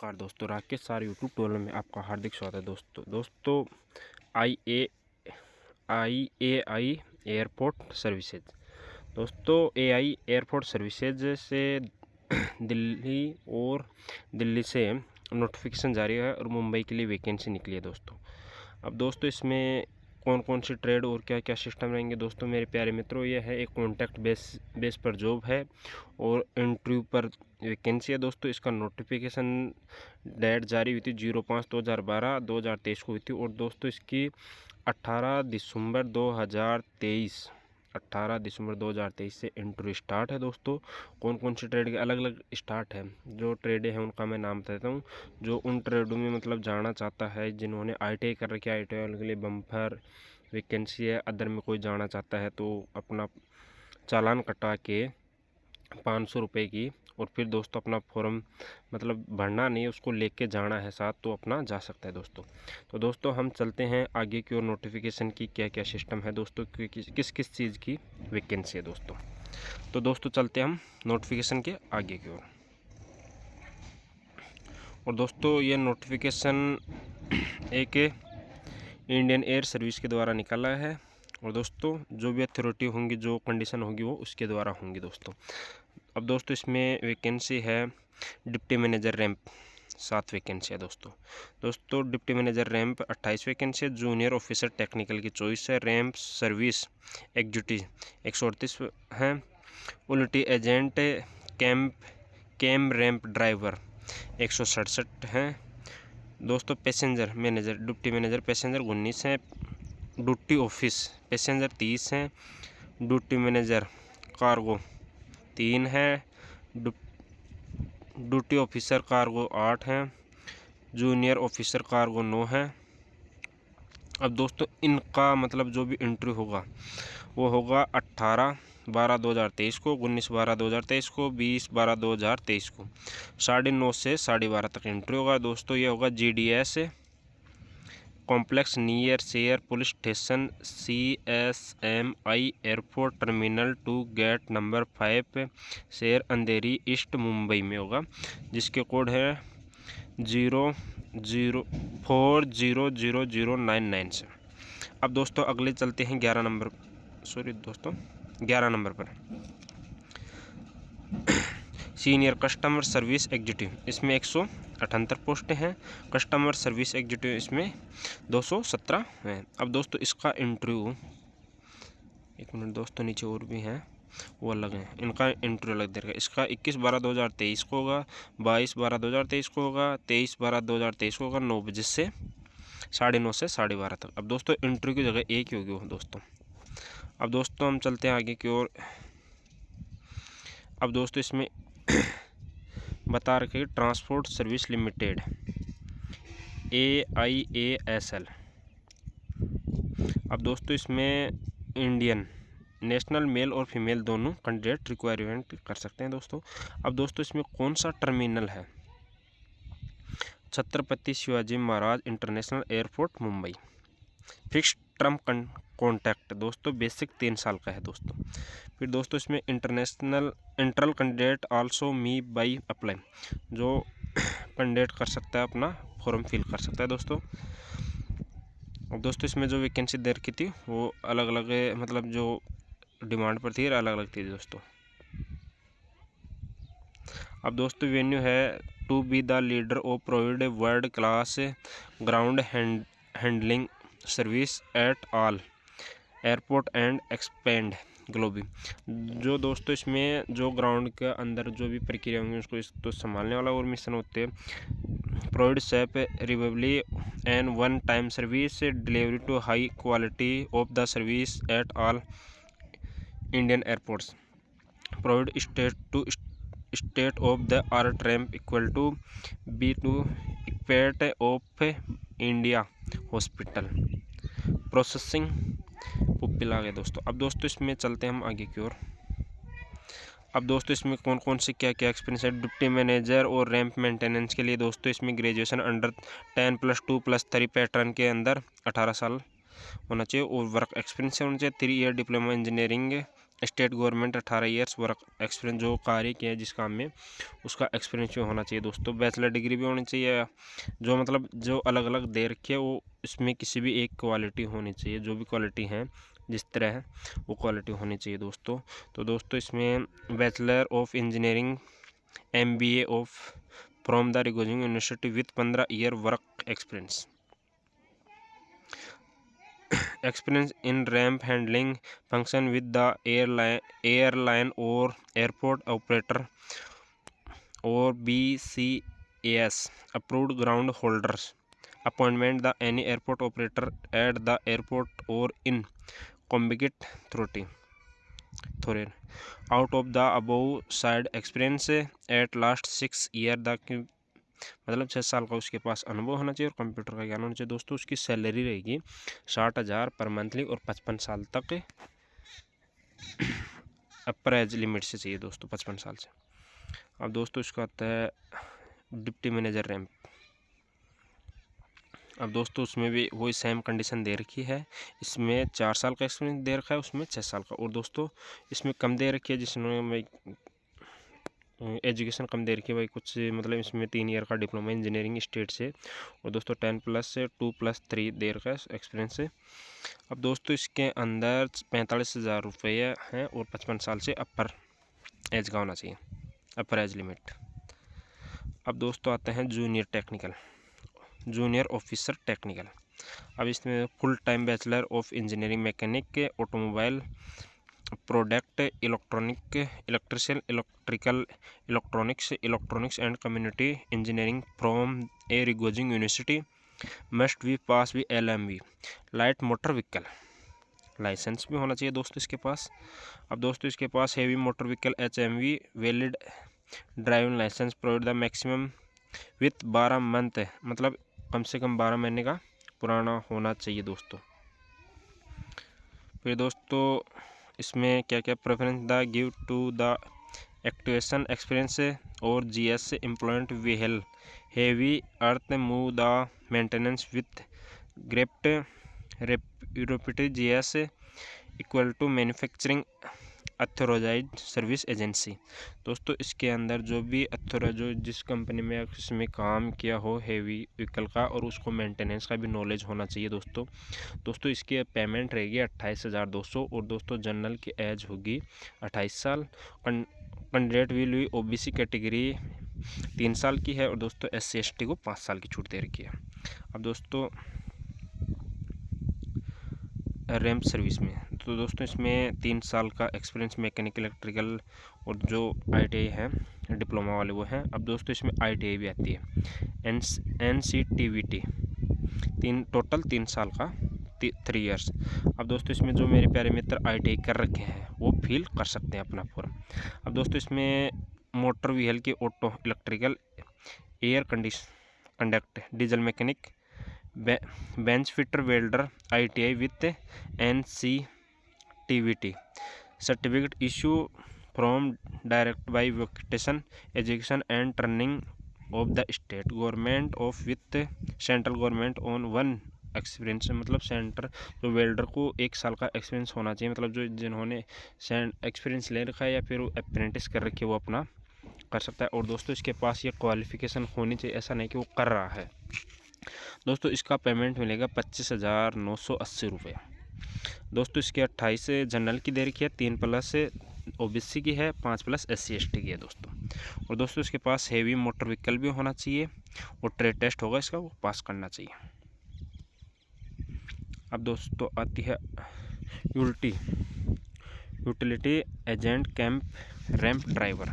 नमस्कार दोस्तों, Rakesh sir YouTube channel में आपका हार्दिक स्वागत है। दोस्तों आई एयरपोर्ट सर्विसेज। दोस्तों एआई एयरपोर्ट सर्विसेज से दिल्ली से नोटिफिकेशन जारी है और मुंबई के लिए वैकेंसी निकली है दोस्तों। अब दोस्तों इसमें कौन कौन सी ट्रेड और क्या क्या सिस्टम रहेंगे दोस्तों मेरे प्यारे मित्रों, ये है एक कॉन्टैक्ट बेस पर जॉब है और इंटरव्यू पर वैकेंसी है दोस्तों। इसका नोटिफिकेशन डेट जारी हुई थी 05/2012/2023 को हुई थी और दोस्तों इसकी 18 दिसंबर 2023 से इंटरव्यू स्टार्ट है दोस्तों। कौन कौन सी ट्रेड के अलग अलग स्टार्ट है, जो ट्रेडें हैं उनका मैं नाम बताता हूँ। जो उन ट्रेडों में मतलब जाना चाहता है, जिन्होंने ITI कर रखी है, ITI वालों के लिए बम्पर वैकेंसी है। अदर में कोई जाना चाहता है तो अपना चालान कटा के 500 रुपये की, और फिर दोस्तों अपना फॉर्म मतलब भरना नहीं, उसको लेके जाना है साथ, तो अपना जा सकता है दोस्तों। तो दोस्तों हम चलते हैं आगे की ओर, नोटिफिकेशन की क्या क्या सिस्टम है दोस्तों, किस किस चीज़ की वैकेंसी है दोस्तों। तो दोस्तों चलते हैं हम नोटिफिकेशन के आगे की ओर। और दोस्तों ये नोटिफिकेशन एक इंडियन एयर सर्विस के द्वारा निकाला है और दोस्तों जो भी अथॉरिटी होंगी, जो कंडीशन होगी वो उसके द्वारा होंगी दोस्तों। अब दोस्तों इसमें वैकेंसी है डिप्टी मैनेजर रैंप 7 वैकेंसी है दोस्तों डिप्टी मैनेजर रैंप 28 वैकेंसी है। जूनियर ऑफिसर टेक्निकल की 24 है। रैंप सर्विस एग्जीक्यूटिव 138 हैं। उल्टी एजेंट कैम रैंप ड्राइवर 167 हैं दोस्तों। Passenger manager deputy manager passenger 19 हैं। ड्यूटी ऑफिस पैसेंजर 30 हैं। ड्यूटी मैनेजर कार्गो 3 है। ड्यूटी ऑफिसर कार्गो 8 हैं। जूनियर ऑफिसर कार्गो 9 है। अब दोस्तों इनका मतलब जो भी इंटरव्यू होगा वो होगा 18/12/2023 को, 19/12/2023 को, 20/12/2023 को 9:30 से 12:30 तक इंटरव्यू होगा दोस्तों। ये होगा GDS complex near Sahar police station CSMI airport terminal 2 gate number 5 Sahar अंधेरी ईस्ट मुंबई में होगा, जिसके कोड है 00400099 से। अब दोस्तों अगले चलते हैं 11 नंबर पर सीनियर कस्टमर सर्विस एग्जीक्यूटिव। इसमें 178 पोस्टें हैं। कस्टमर सर्विस एग्जीक्यूटिव इसमें 217 हैं। अब दोस्तों इसका इंटरव्यू, एक मिनट दोस्तों, नीचे और भी हैं वो अलग हैं, इनका इंटरव्यू अलग देगा। इसका 21/12/2023 को होगा, 22/12/2023 को होगा, 23/12/2023 को होगा, 9 बजे से 9:30 से 12:30 तक। अब दोस्तों इंटरव्यू की जगह एक ही होगी दोस्तों। अब दोस्तों हम चलते हैं आगे की ओर। अब दोस्तों इसमें बता रखे ट्रांसपोर्ट सर्विस लिमिटेड AIASL। अब दोस्तों इसमें इंडियन नेशनल मेल और फीमेल दोनों कैंडिडेट रिक्वायरमेंट कर सकते हैं दोस्तों। अब दोस्तों इसमें कौन सा टर्मिनल है, Chhatrapati Shivaji Maharaj international airport Mumbai. Fixed term contract दोस्तों, बेसिक 3 साल का है दोस्तों। फिर दोस्तों इसमें internal candidate also may by apply, जो कैंडिडेट कर सकता है अपना फॉर्म फिल कर सकता है दोस्तों। और दोस्तों इसमें जो वैकेंसी दे रखी थी वो अलग अलग मतलब जो डिमांड पर थी अलग अलग थी दोस्तों। अब दोस्तों वेन्यू है to be the leader of provide world class ground handling service at all airport and expand globally. जो दोस्तों इसमें जो ग्राउंड के अंदर जो भी प्रक्रिया होंगी उसको तो संभालने वाला और मिशन होते हैं। Provide safe reliably and on time service delivery to high quality of the service at all Indian airports. Provide state of the art ramp equal to B2 equate of India hospital processing pupil आ गए दोस्तों। अब दोस्तों इसमें चलते हैं हम आगे की ओर। अब दोस्तों इसमें कौन कौन से क्या क्या एक्सपीरियंस है डिप्टी मैनेजर और रैंप मेंटेनेंस के लिए दोस्तों इसमें ग्रेजुएशन अंडर 10+2+3 पैटर्न के अंदर 18 साल होना चाहिए और वर्क एक्सपीरियंस होना चाहिए। 3 year diploma engineering state government 18 years work experience, जो कार्य किया है जिस काम में उसका एक्सपीरियंस भी होना चाहिए दोस्तों। बैचलर डिग्री भी होनी चाहिए, जो मतलब जो अलग अलग दे रखी है वो इसमें किसी भी एक क्वालिटी होनी चाहिए, जो भी क्वालिटी है जिस तरह है वो क्वालिटी होनी चाहिए दोस्तों। तो दोस्तों इसमें bachelor of engineering MBA of from the रिगोजिंग university with 15 year work experience, experience in ramp handling function with the airline or airport operator or BCAS approved ground holders appointment the any airport operator at the airport or in communicate authority out of the above side experience at last 6 year the मतलब 6 साल का उसके पास अनुभव होना चाहिए और computer का ज्ञान होना चाहिए दोस्तों। उसकी सैलरी रहेगी 60,000 पर मंथली और 55 साल तक अपर एज लिमिट से चाहिए दोस्तों, 55 साल से। अब दोस्तों इसका आता है डिप्टी मैनेजर रैंप। अब दोस्तों उसमें भी वही सेम कंडीशन दे रखी है, इसमें 4 साल का एक्सपीरियंस दे रखा है, उसमें 6 साल का। और दोस्तों इसमें कम दे रखी है, जिसमें एजुकेशन कम दे रखी है भाई कुछ, मतलब इसमें 3 ईयर का डिप्लोमा इंजीनियरिंग स्टेट से, और दोस्तों 10+ से 2+3 दे रखा है एक्सपीरियंस से। अब दोस्तों इसके अंदर 45,000 रुपये हैं और 55 साल से अपर एज का होना चाहिए, अपर एज लिमिट। अब दोस्तों आते हैं junior technical, junior officer technical. अब इसमें full time bachelor of engineering mechanic automobile product electronic electrician electrical electronics and community engineering from a रिगोजिंग यूनिवर्सिटी मस्ट बी पास भी LMV light motor vehicle licence भी होना चाहिए दोस्तों इसके पास। अब दोस्तों इसके पास heavy motor vehicle HMV valid driving licence provide the maximum with 12 month, मतलब कम से कम 12 महीने का पुराना होना चाहिए दोस्तों। फिर दोस्तों इसमें क्या क्या preference the give to the activation experience और GS employment vehicle heavy earth move the maintenance with ग्रेप्ट reputed GS equal to manufacturing authorised service agency. दोस्तों इसके अंदर जो भी जो जिस कंपनी में इसमें काम किया हो हेवी व्हीकल का, और उसको मेंटेनेंस का भी नॉलेज होना चाहिए दोस्तों इसकी पेमेंट रहेगी 28,200, और दोस्तों जनरल की एज होगी 28 साल। Candidate will be OBC category 3 साल की है, और दोस्तों SC ST को 5 साल की छूट दे रखी है। अब दोस्तों रैंप सर्विस में, तो दोस्तों इसमें 3 साल का एक्सपीरियंस मैकेनिकल इलेक्ट्रिकल और जो ITI है डिप्लोमा वाले वो हैं। अब दोस्तों इसमें ITI भी आती है NCTVT, टोटल 3 साल का 3 ईयर्स। अब दोस्तों इसमें जो मेरे प्यारे मित्र ITI कर रखे हैं वो फिल कर सकते हैं अपना फॉर्म। अब दोस्तों इसमें मोटर व्हीकल की auto electrical air conduct diesel mechanic bench fitter welder ITI with NCTVT certificate issue from direct by vocation education and training of the state government of with central government on 1 experience, मतलब centre जो welder को 1 साल का experience होना चाहिए, मतलब जो जिन्होंने एक्सपीरियंस ले रखा है या फिर वो अप्रेंटिस कर रखी है वो अपना कर सकता है। और दोस्तों इसके पास ये क्वालिफिकेशन होनी चाहिए, ऐसा नहीं कि वो कर रहा है। दोस्तों इसका पेमेंट मिलेगा 25,980 रुपये। दोस्तों इसके 28 जनरल की दे रखी है, 3+ OBC की है, 5+ SC ST की है दोस्तों। और दोस्तों इसके पास हेवी मोटर व्हीकल भी होना चाहिए और ट्रेड टेस्ट होगा इसका, वो पास करना चाहिए। अब दोस्तों आती है utility agent camp ramp driver.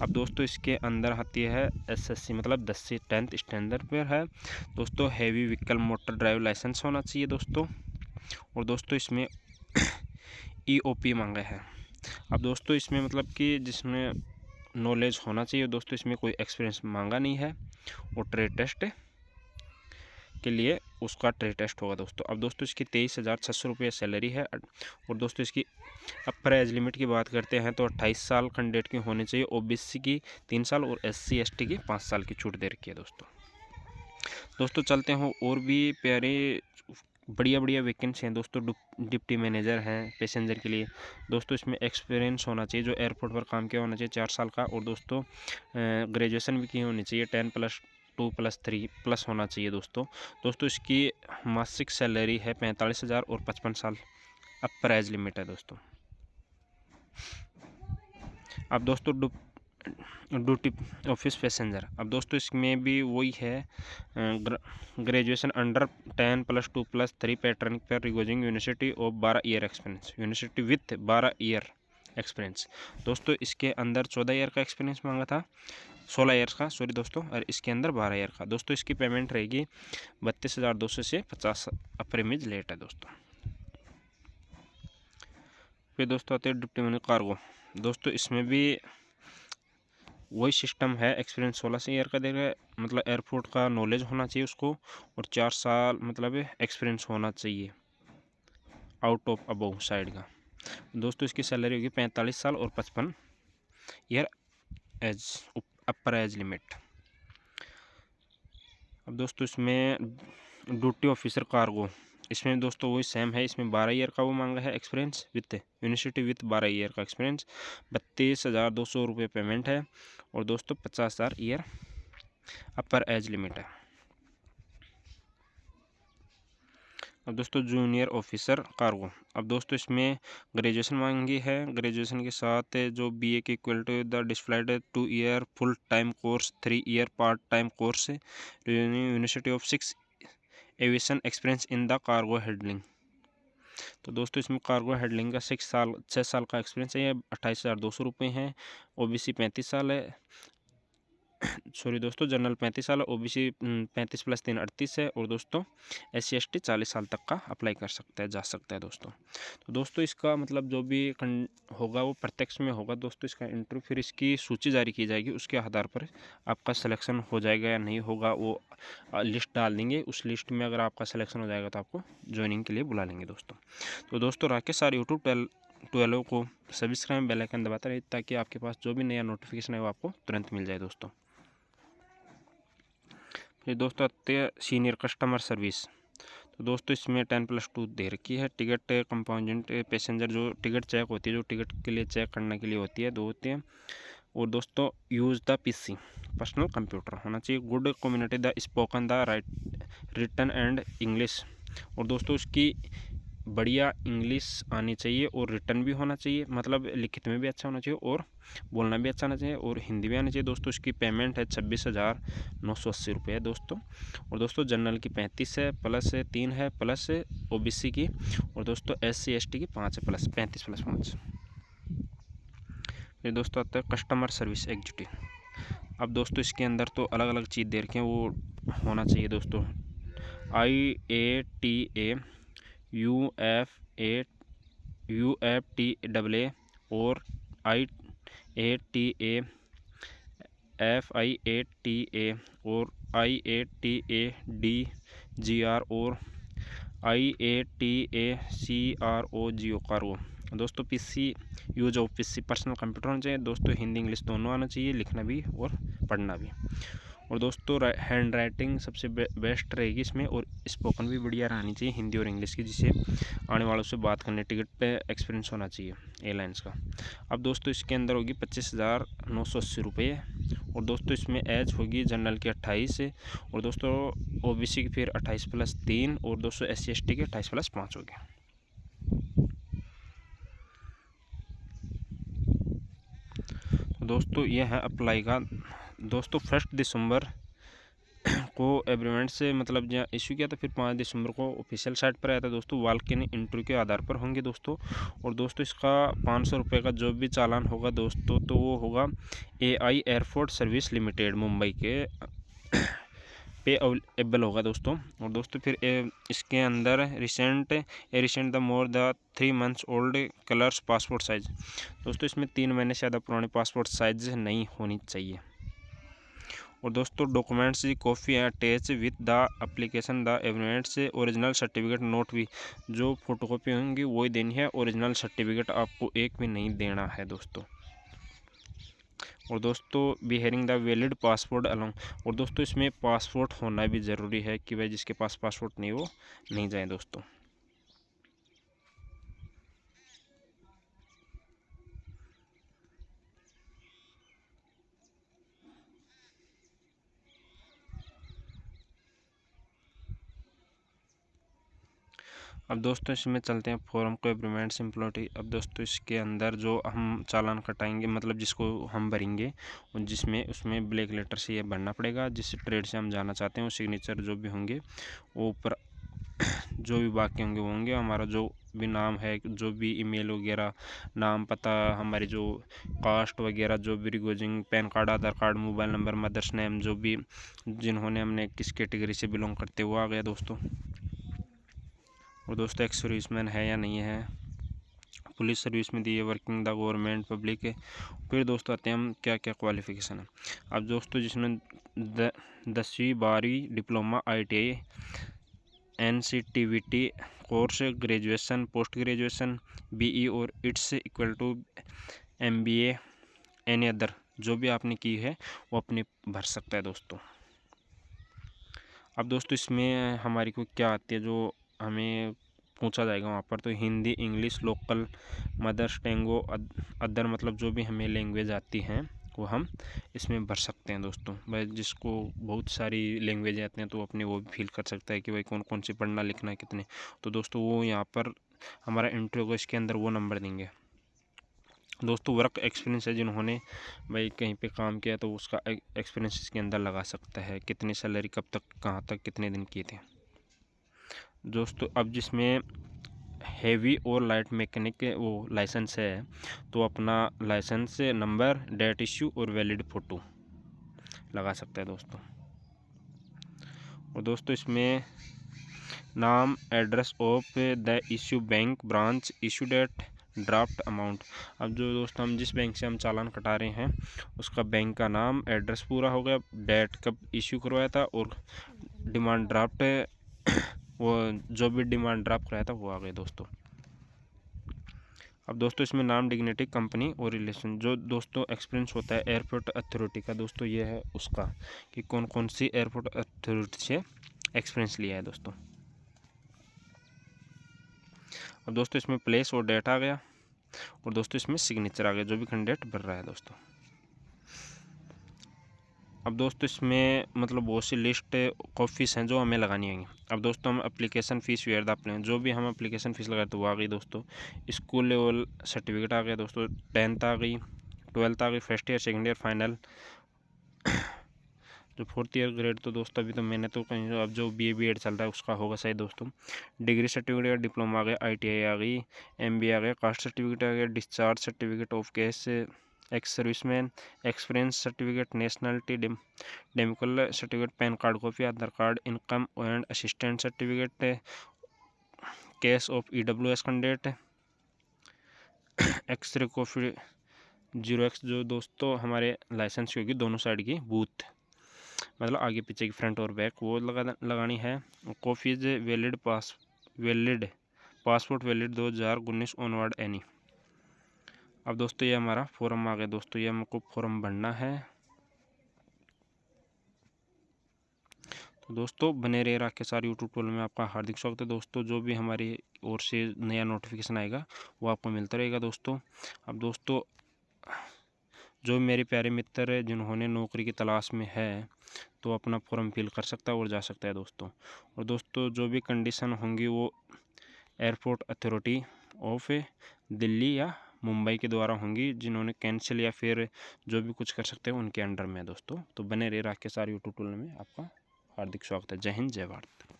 अब दोस्तों इसके अंदर आती है SSC, मतलब 10 से 10th स्टैंडर्ड पर है दोस्तों। Heavy vehicle motor drive licence होना चाहिए दोस्तों। और दोस्तों इसमें EOP मांगा है। अब दोस्तों इसमें मतलब कि जिसमें नॉलेज होना चाहिए दोस्तों, इसमें कोई एक्सपीरियंस मांगा नहीं है, और ट्रेड टेस्ट के लिए उसका ट्रेड टेस्ट होगा दोस्तों। अब दोस्तों इसकी 23,600 रुपये सैलरी है। और दोस्तों इसकी अपर एज लिमिट की बात करते हैं तो 28 साल कैंडिडेट की होनी चाहिए, OBC की 3 साल और SC ST की 5 साल की छूट दे रखी है दोस्तों। चलते हैं और भी प्यारे बढ़िया बढ़िया वैकेंसी हैं दोस्तों। डिप्टी मैनेजर हैं पैसेंजर के लिए दोस्तों। इसमें एक्सपीरियंस होना चाहिए, जो एयरपोर्ट पर काम किया होना चाहिए 4 साल का, और दोस्तों ग्रेजुएशन भी की होनी चाहिए 10+2+3+ होना चाहिए दोस्तों। इसकी मासिक सैलरी है 45,000 और 55 साल अपर एज लिमिट है दोस्तों। अब दोस्तों ड्यूटी ऑफिस पैसेंजर, अब दोस्तों इसमें भी वही है, ग्रेजुएशन अंडर 10+2+3 पैटर्न पर रिगोजिंग university of 12 year experience, university with 12 year experience दोस्तों। इसके अंदर 14 ईयर का एक्सपीरियंस मांगा था, 16 ईयर्स का सॉरी दोस्तों, और इसके अंदर 12 ईयर का दोस्तों। इसकी पेमेंट रहेगी 32,200 से 50 अपर इमेज लेट है दोस्तों। फिर दोस्तों आते हैं डिप्टी मैनेजर कार्गो दोस्तों। इसमें भी वही सिस्टम है, एक्सपीरियंस 16 ईयर का देगा, मतलब एयरपोर्ट का नॉलेज होना चाहिए उसको, और 4 साल मतलब एक्सपीरियंस होना चाहिए आउट ऑफ अबव साइड का दोस्तों। इसकी सैलरी होगी 45 साल और 55 year age upper age limit. अब दोस्तों इसमें ड्यूटी ऑफिसर कार्गो, इसमें दोस्तों वही सेम है, इसमें 12 ईयर का वो मांगा है experience with university with 12 year का एक्सपीरियंस। 32,200 रुपये पेमेंट है, और दोस्तों 50,000 ईयर अपर एज लिमिट है। अब दोस्तों जूनियर ऑफिसर कार्गो, अब दोस्तों इसमें ग्रेजुएशन मांगी है, ग्रेजुएशन के साथ जो बीए के इक्वल टू द डिस्प्लाइड 2 year full time course, 3 year part time course, university of 6 aviation experience in the cargo handling. तो दोस्तों इसमें कार्गो हैंडलिंग का 6 साल का एक्सपीरियंस है। ये 28,200 रुपये हैं। ओबीसी 35 साल है, सॉरी दोस्तों जनरल 35 साल है, ओबीसी 35+3 38 है, और दोस्तों SC/ST 40 साल तक का अप्लाई कर सकता है, जा सकता है दोस्तों। तो दोस्तों इसका मतलब जो भी होगा वो प्रत्यक्ष में होगा दोस्तों, इसका इंटरव्यू, फिर इसकी सूची जारी की जाएगी, उसके आधार पर आपका सिलेक्शन हो जाएगा या नहीं होगा, वो लिस्ट डाल देंगे। उस लिस्ट में अगर आपका सिलेक्शन हो जाएगा तो आपको ज्वाइनिंग के लिए बुला लेंगे दोस्तों। तो दोस्तों राकेश सर यूट्यूब 12 को सब्सक्राइब, बेल आइकन दबाते रहिए, ताकि आपके पास जो भी नया नोटिफिकेशन है वो आपको तुरंत मिल जाए दोस्तों। ये दोस्तों आते हैं सीनियर कस्टमर सर्विस। तो दोस्तों इसमें 10+2 दे रखी है। टिकट कंपाउंडेंट पैसेंजर, जो टिकट चेक होती है, जो टिकट के लिए चेक करने के लिए होती है, 2 होती है। और दोस्तों use the PC personal computer होना चाहिए। Good community the spoken the written and English, और दोस्तों उसकी बढ़िया इंग्लिश आनी चाहिए, और रिटर्न भी होना चाहिए, मतलब लिखित में भी अच्छा होना चाहिए, और बोलना भी अच्छा होना चाहिए, और हिंदी भी आनी चाहिए दोस्तों। इसकी पेमेंट है 26,980 रुपये दोस्तों। और दोस्तों जनरल की 35 है, प्लस 3 है, प्लस OBC की, और दोस्तों SC/ST की 5 है, प्लस 35+5। फिर दोस्तों आता है कस्टमर सर्विस एग्जीक्यूटिव। अब दोस्तों इसके अंदर तो अलग अलग चीज़ दे रखे हैं, वो होना चाहिए दोस्तों। IATA UFTA और IATA FIATA और IATA DGR और IATA CRO कार्गो दोस्तों। PC use of PC personal computer होना चाहिए दोस्तों। हिंदी इंग्लिश दोनों आना चाहिए, लिखना भी और पढ़ना भी। और दोस्तों हैंड राइटिंग सबसे बेस्ट रहेगी इसमें, और स्पोकन भी बढ़िया रहनी चाहिए हिंदी और इंग्लिश की, जिससे आने वालों से बात करने, टिकट पे एक्सपीरियंस होना चाहिए एयरलाइंस का। अब दोस्तों इसके अंदर होगी 25,980 रुपये, और दोस्तों इसमें एज होगी जनरल की 28, और दोस्तों OBC की फिर 28+3, और दोस्तों SC/ST के 28+5 हो गया। तो दोस्तों ये है अप्लाई का दोस्तों। 1 दिसंबर को एग्रीमेंट से मतलब जहाँ इशू किया था, फिर 5 दिसंबर को ऑफिशियल साइट पर आया था दोस्तों। वॉक-इन इंटरव्यू के आधार पर होंगे दोस्तों। और दोस्तों इसका 500 रुपये का जो भी चालान होगा दोस्तों, तो वो होगा AI airport service limited Mumbai के पे अवेलेबल होगा दोस्तों। और दोस्तों फिर इसके अंदर recent the more the 3 months old colours passport size दोस्तों। इसमें 3 महीने से ज़्यादा पुराने पासपोर्ट साइज नहीं होनी चाहिए। और दोस्तों डॉक्यूमेंट्स की copy attach with the application the evidence original certificate note भी, जो फोटोकॉपी होंगी वही देनी है, ओरिजिनल सर्टिफिकेट आपको एक भी नहीं देना है दोस्तों। और दोस्तों be having the valid passport along, और दोस्तों इसमें पासपोर्ट होना भी ज़रूरी है कि भाई जिसके पास पासपोर्ट नहीं वो नहीं जाए दोस्तों। अब दोस्तों इसमें चलते हैं फॉर्म को एग्रीमेंट सिंप्लिसिटी। अब दोस्तों इसके अंदर जो हम चालान कटाएंगे, मतलब जिसको हम भरेंगे, और जिसमें उसमें ब्लैक लेटर से ये भरना पड़ेगा। जिस ट्रेड से हम जाना चाहते हैं वो सिग्नेचर जो भी होंगे वो ऊपर जो भी बाकी होंगे वो होंगे। हमारा जो भी नाम है, जो भी ईमेल वगैरह, नाम पता, हमारी जो कास्ट वगैरह, जो भी रिगोजिंग, PAN card, Aadhaar card, mobile number, mother's name, जो भी जिन्होंने हमने किस कैटेगरी से बिलोंग करते वो आ गया दोस्तों। और दोस्तों एक्स सर्विसमैन है या नहीं है, पुलिस सर्विस में दी है, वर्किंग द गवर्नमेंट, पब्लिक है। फिर दोस्तों आते हैं हम क्या क्या क्वालिफिकेशन है। अब दोस्तों जिसने 10वीं 12वीं diploma, ITI, NCTVT course, graduation, post graduation, BE और it's equal to MBA, any other जो भी आपने की है वो अपने भर सकता है दोस्तों। अब दोस्तों इसमें हमारी को क्या आती है जो हमें पूछा जाएगा वहाँ पर, तो Hindi, English, local, mother's tongue, other, मतलब जो भी हमें लैंग्वेज आती हैं वो हम इसमें भर सकते हैं दोस्तों। भाई जिसको बहुत सारी लैंग्वेज आती हैं तो अपने वो भी फील कर सकता है कि भाई कौन कौन सी पढ़ना लिखना है कितने, तो दोस्तों वो यहाँ पर हमारा इंटरव्यू होगा, इसके अंदर वो नंबर देंगे दोस्तों। वर्क एक्सपीरियंस है, जिन्होंने भाई कहीं पे काम किया तो उसका एक्सपीरियंस इसके अंदर लगा सकता है, कितनी सैलरी, कब तक, कहाँ तक, कितने दिन किए थे दोस्तों। अब जिसमें हेवी और लाइट मैकेनिक वो लाइसेंस है तो अपना लाइसेंस नंबर, डेट इश्यू और वैलिड फ़ोटो लगा सकता है दोस्तों। और दोस्तों इसमें नाम, address of the issue bank, branch, issue date, draft amount. अब जो दोस्तों हम जिस बैंक से हम चालान कटा रहे हैं उसका बैंक का नाम, एड्रेस पूरा हो गया, डेट कब इश्यू करवाया था, और डिमांड ड्राफ्ट वो जो भी डिमांड ड्राफ्ट कराया था वो आ गए दोस्तों। अब दोस्तों इसमें नाम, डिग्निटी, कंपनी और रिलेशन। जो दोस्तों एक्सपीरियंस होता है एयरपोर्ट अथॉरिटी का दोस्तों, ये है उसका कि कौन कौन सी एयरपोर्ट अथॉरिटी से एक्सपीरियंस लिया है दोस्तों। अब दोस्तों इसमें प्लेस और डेट आ गया, और दोस्तों इसमें सिग्नेचर आ गया जो भी कैंडिडेट भर रहा है दोस्तों। अब दोस्तों इसमें मतलब बहुत सी लिस्ट कॉपीस हैं जो हमें लगानी होंगी। अब दोस्तों हम application fees where the apply, जो भी हम एप्लीकेशन फ़ीस लगाए तो वो आ गई दोस्तों। स्कूल लेवल सर्टिफिकेट आ गया दोस्तों, 10th आ गई, 12th आ गई, first year, second year, final, जो 4th ईयर ग्रेड तो दोस्तों अभी तो मैंने तो कहीं, अब जो BA चल रहा है उसका होगा शायद दोस्तों। डिग्री सर्टिफिकेट, डिप्लोमा आ गया, ITI आ गई, MBA आ गया, कास्ट सर्टिफिकेट आ गया, discharge certificate of case, ex serviceman, experience certificate, nationality, domicile certificate, PAN card copy, Aadhaar card, income and assistant certificate, case of EWS candidate, x ray copy 0x, जो दोस्तों हमारे licence की होगी दोनों साइड की बूथ, मतलब आगे पीछे की, फ्रंट और बैक, वो लगानी है। Copies valid passport valid 2019 onward any. अब दोस्तों ये हमारा फॉर्म आ गया दोस्तों, ये हमको फॉर्म भरना है। तो दोस्तों बने रहिए राकेश सर यूट्यूब चैनल में, आपका हार्दिक स्वागत है दोस्तों। जो भी हमारी ओर से नया नोटिफिकेशन आएगा वो आपको मिलता रहेगा दोस्तों। अब दोस्तों जो मेरे प्यारे मित्र है जिन्होंने नौकरी की तलाश में है तो अपना फॉर्म फिल कर सकता है और जा सकता है दोस्तों। और दोस्तों जो भी कंडीशन होंगी वो एयरपोर्ट अथॉरिटी ऑफ दिल्ली या मुंबई के द्वारा होंगी, जिन्होंने कैंसिल या फिर जो भी कुछ कर सकते हैं उनके अंडर में दोस्तों। तो बने रहे राकेश सर यूट्यूब चैनल में, आपका हार्दिक स्वागत है। जय हिंद, जय भारत।